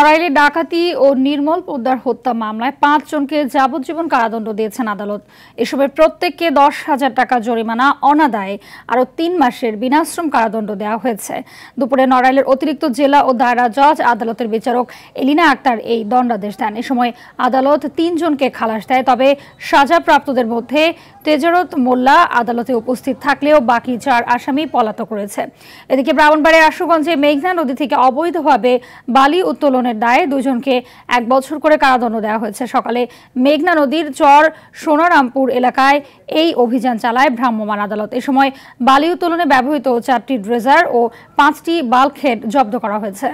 নড়াইলে ডাকাতি ও নির্মল পোদ্দার হত্যা মামলায় ৫ জনকে যাবজ্জীবন কারাদণ্ড দিয়েছেন আদালত। এসবের প্রত্যেককে ১০,০০০ টাকা জরিমানা, অনাদায়ে আরও ৩ মাসের বিনাশ্রম কারাদণ্ড দেওয়া হয়েছে। দুপুরে নড়াইলের অতিরিক্ত জেলা ও দায়রা জজ আদালতের বিচারক এলিনা আক্তার এই দণ্ডাদেশ দেন। এ সময় আদালত ৩ জনকে খালাস দেয়। তবে সাজাপ্রাপ্তদের মধ্যে তেজারত মোল্লা আদালতে উপস্থিত থাকলেও বাকি ৪ আসামি পলাতক রয়েছে। এদিকে ব্রাহ্মণবাড়িয়ার আশুগঞ্জে মেঘনা নদী থেকে অবৈধভাবে বালি উত্তোলনের দায়ে ২ জনকে ১ বছর করে কারাদণ্ড দেওয়া হয়েছে। সকালে মেঘনা নদীর চর সোনারামপুর এলাকায় এই অভিযান চালায় ভ্রাম্যমাণ আদালত। এ সময় বালি উত্তোলনে ব্যবহৃত ৪টি ড্রেজার ও ৫টি বাল্কহেড জব্দ করা হয়েছে।